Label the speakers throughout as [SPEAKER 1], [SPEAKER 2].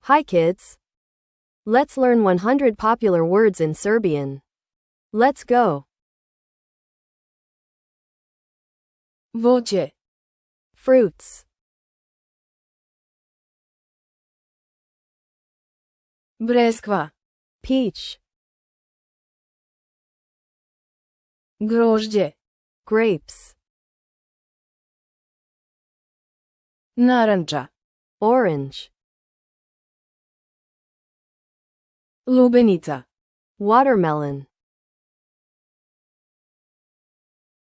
[SPEAKER 1] Hi kids! Let's learn 100 popular words in Serbian. Let's go!
[SPEAKER 2] Воће,
[SPEAKER 1] Fruits,
[SPEAKER 2] бресква,
[SPEAKER 1] peach,
[SPEAKER 2] грожđе,
[SPEAKER 1] grapes,
[SPEAKER 2] наранча,
[SPEAKER 1] orange,
[SPEAKER 2] лубеница,
[SPEAKER 1] watermelon,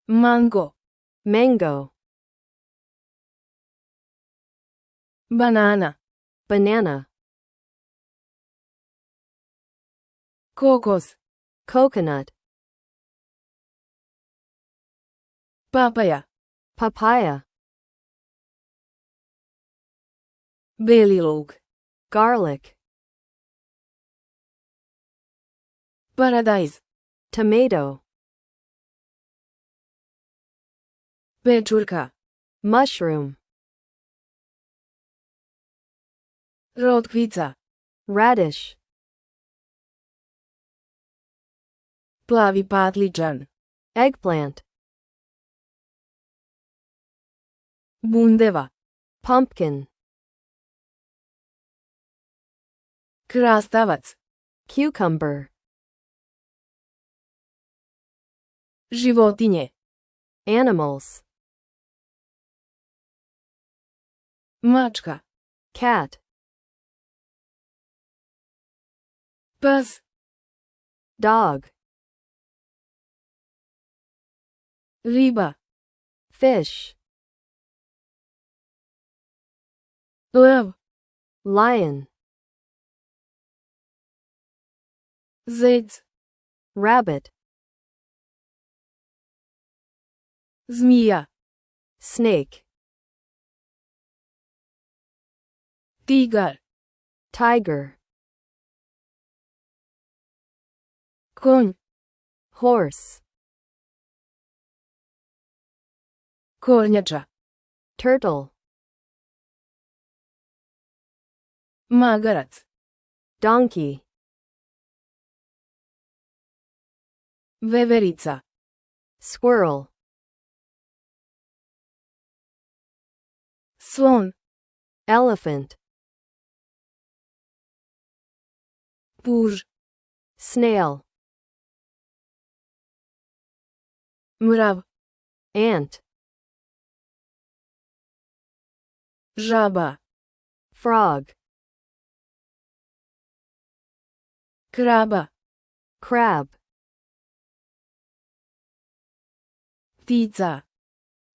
[SPEAKER 2] манго,
[SPEAKER 1] mango,
[SPEAKER 2] банана,
[SPEAKER 1] banana,
[SPEAKER 2] кокос,
[SPEAKER 1] coconut,
[SPEAKER 2] папаја,
[SPEAKER 1] papaya,
[SPEAKER 2] бели лук,
[SPEAKER 1] garlic,
[SPEAKER 2] парадајз,
[SPEAKER 1] tomato,
[SPEAKER 2] печурка,
[SPEAKER 1] mushroom,
[SPEAKER 2] ротквица,
[SPEAKER 1] radish,
[SPEAKER 2] плави патличан,
[SPEAKER 1] eggplant,
[SPEAKER 2] бундева,
[SPEAKER 1] pumpkin,
[SPEAKER 2] краставац,
[SPEAKER 1] cucumber,
[SPEAKER 2] животиње,
[SPEAKER 1] animals,
[SPEAKER 2] мачка,
[SPEAKER 1] cat,
[SPEAKER 2] пас,
[SPEAKER 1] dog,
[SPEAKER 2] риба,
[SPEAKER 1] fish,
[SPEAKER 2] лев,
[SPEAKER 1] lion,
[SPEAKER 2] зец,
[SPEAKER 1] rabbit,
[SPEAKER 2] змија,
[SPEAKER 1] snake,
[SPEAKER 2] тигар,
[SPEAKER 1] tiger,
[SPEAKER 2] конј,
[SPEAKER 1] horse,
[SPEAKER 2] корњача,
[SPEAKER 1] turtle,
[SPEAKER 2] магарац,
[SPEAKER 1] donkey,
[SPEAKER 2] веверица,
[SPEAKER 1] squirrel,
[SPEAKER 2] слон,
[SPEAKER 1] elephant,
[SPEAKER 2] пуж,
[SPEAKER 1] snail,
[SPEAKER 2] мрав,
[SPEAKER 1] ant,
[SPEAKER 2] жаба,
[SPEAKER 1] frog,
[SPEAKER 2] краба,
[SPEAKER 1] crab,
[SPEAKER 2] птица,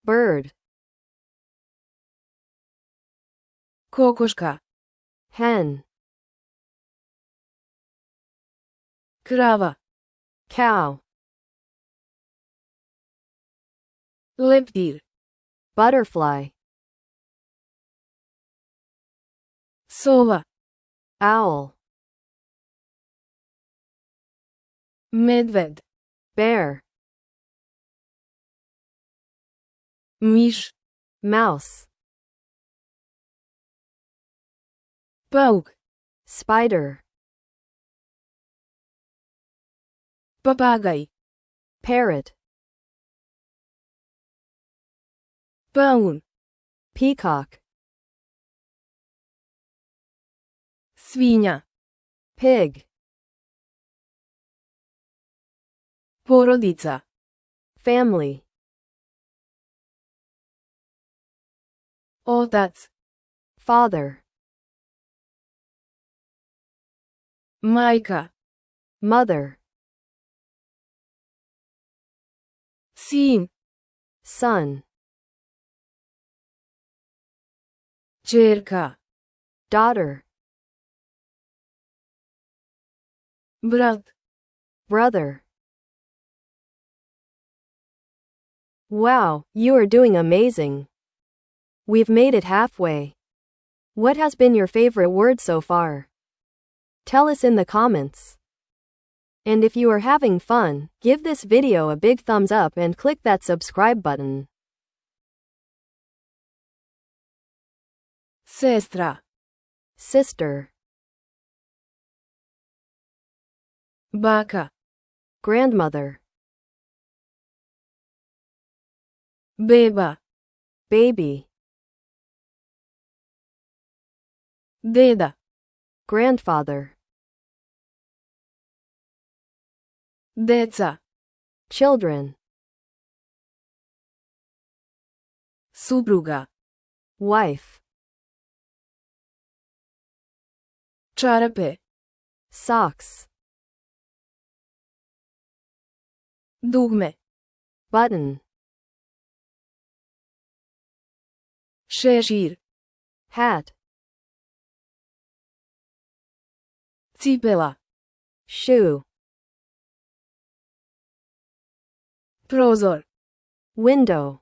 [SPEAKER 1] bird,
[SPEAKER 2] кокошка,
[SPEAKER 1] hen,
[SPEAKER 2] крава,
[SPEAKER 1] cow,
[SPEAKER 2] лептир,
[SPEAKER 1] butterfly,
[SPEAKER 2] сова,
[SPEAKER 1] owl,
[SPEAKER 2] медвед,
[SPEAKER 1] bear,
[SPEAKER 2] миш,
[SPEAKER 1] mouse,
[SPEAKER 2] паук,
[SPEAKER 1] spider,
[SPEAKER 2] папагај,
[SPEAKER 1] parrot,
[SPEAKER 2] паун,
[SPEAKER 1] peacock,
[SPEAKER 2] свиња,
[SPEAKER 1] pig,
[SPEAKER 2] породица,
[SPEAKER 1] family,
[SPEAKER 2] отац,
[SPEAKER 1] father,
[SPEAKER 2] мајка,
[SPEAKER 1] mother,
[SPEAKER 2] син,
[SPEAKER 1] son,
[SPEAKER 2] ќерка,
[SPEAKER 1] daughter,
[SPEAKER 2] брат,
[SPEAKER 1] brother. Wow, you are doing amazing. We've made it halfway. What has been your favorite word so far? Tell us in the comments. And if you are having fun, give this video a big thumbs up and click that subscribe button.
[SPEAKER 2] Сестра.
[SPEAKER 1] Sister.
[SPEAKER 2] Baka.
[SPEAKER 1] grandmother,
[SPEAKER 2] Beba.
[SPEAKER 1] baby,
[SPEAKER 2] Deda.
[SPEAKER 1] grandfather,
[SPEAKER 2] Deca.
[SPEAKER 1] children,
[SPEAKER 2] Supruga.
[SPEAKER 1] wife,
[SPEAKER 2] Čarape.
[SPEAKER 1] socks,
[SPEAKER 2] Dugme.
[SPEAKER 1] button,
[SPEAKER 2] Šešir.
[SPEAKER 1] hat,
[SPEAKER 2] Cipela.
[SPEAKER 1] shoe,
[SPEAKER 2] Prozor.
[SPEAKER 1] window,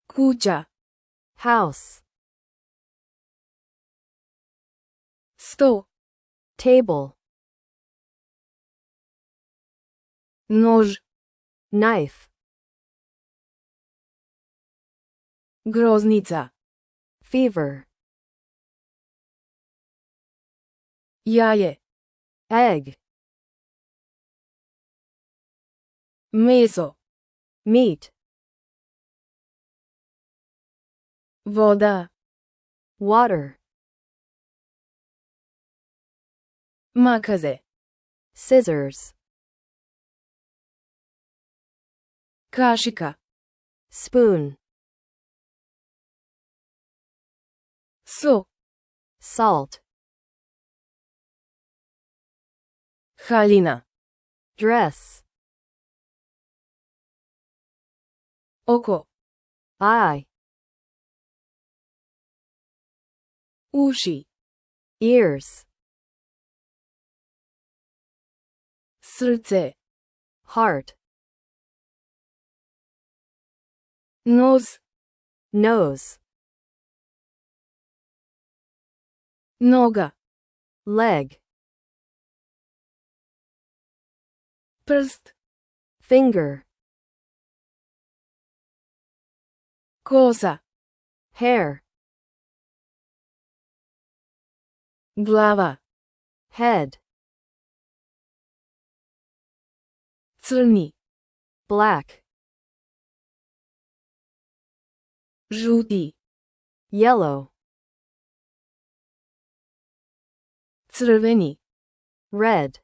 [SPEAKER 2] Kuća.
[SPEAKER 1] house,
[SPEAKER 2] Sto.
[SPEAKER 1] table,
[SPEAKER 2] Nož.
[SPEAKER 1] knife,
[SPEAKER 2] Groznica.
[SPEAKER 1] fever,
[SPEAKER 2] Јаје.
[SPEAKER 1] egg,
[SPEAKER 2] Meso.
[SPEAKER 1] meat,
[SPEAKER 2] Voda.
[SPEAKER 1] water,
[SPEAKER 2] Makaze.
[SPEAKER 1] scissors,
[SPEAKER 2] Kašika.
[SPEAKER 1] spoon,
[SPEAKER 2] So.
[SPEAKER 1] salt,
[SPEAKER 2] Хаљина.
[SPEAKER 1] dress,
[SPEAKER 2] Око.
[SPEAKER 1] eye,
[SPEAKER 2] Uši.
[SPEAKER 1] ears,
[SPEAKER 2] Srce.
[SPEAKER 1] heart,
[SPEAKER 2] Nos.
[SPEAKER 1] nose,
[SPEAKER 2] Нога.
[SPEAKER 1] leg,
[SPEAKER 2] Prst.
[SPEAKER 1] finger,
[SPEAKER 2] Коса.
[SPEAKER 1] hair,
[SPEAKER 2] Глава.
[SPEAKER 1] head,
[SPEAKER 2] Црни.
[SPEAKER 1] black,
[SPEAKER 2] Žuti.
[SPEAKER 1] yellow,
[SPEAKER 2] Crveni.
[SPEAKER 1] red,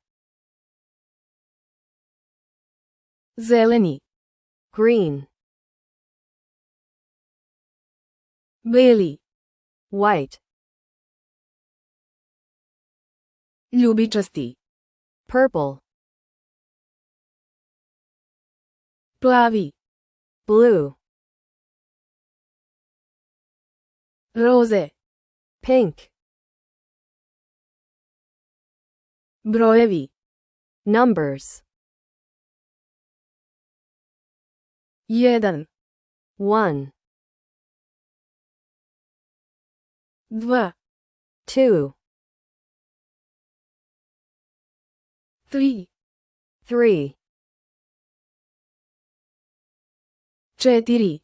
[SPEAKER 2] Zeleni.
[SPEAKER 1] green,
[SPEAKER 2] Beli.
[SPEAKER 1] white,
[SPEAKER 2] Ljubičasti.
[SPEAKER 1] purple,
[SPEAKER 2] Plavi.
[SPEAKER 1] blue,
[SPEAKER 2] Roze.
[SPEAKER 1] pink,
[SPEAKER 2] Broјеvi.
[SPEAKER 1] numbers,
[SPEAKER 2] 1.
[SPEAKER 1] 1,
[SPEAKER 2] 2.
[SPEAKER 1] 2,
[SPEAKER 2] 3.
[SPEAKER 1] 3,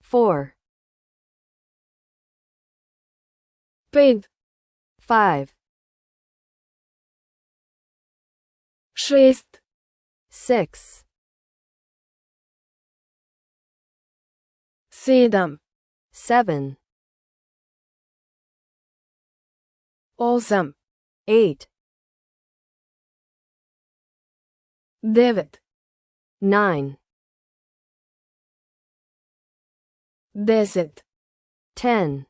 [SPEAKER 2] 4.
[SPEAKER 1] 4,
[SPEAKER 2] 5.
[SPEAKER 1] 5,
[SPEAKER 2] 6.
[SPEAKER 1] 6,
[SPEAKER 2] 7.
[SPEAKER 1] 7,
[SPEAKER 2] 8.
[SPEAKER 1] 8,
[SPEAKER 2] 9.
[SPEAKER 1] 9,
[SPEAKER 2] 10.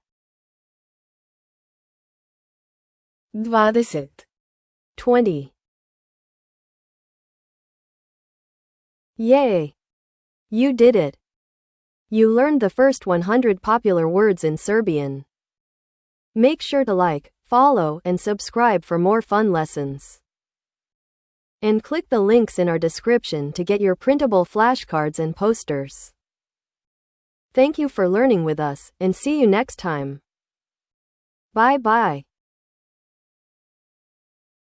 [SPEAKER 1] 10,
[SPEAKER 2] 20.
[SPEAKER 1] 20. Yay! You did it! You learned the first 100 popular words in Serbian. Make sure to like, follow, and subscribe for more fun lessons. And click the links in our description to get your printable flashcards and posters. Thank you for learning with us, and see you next time. Bye bye.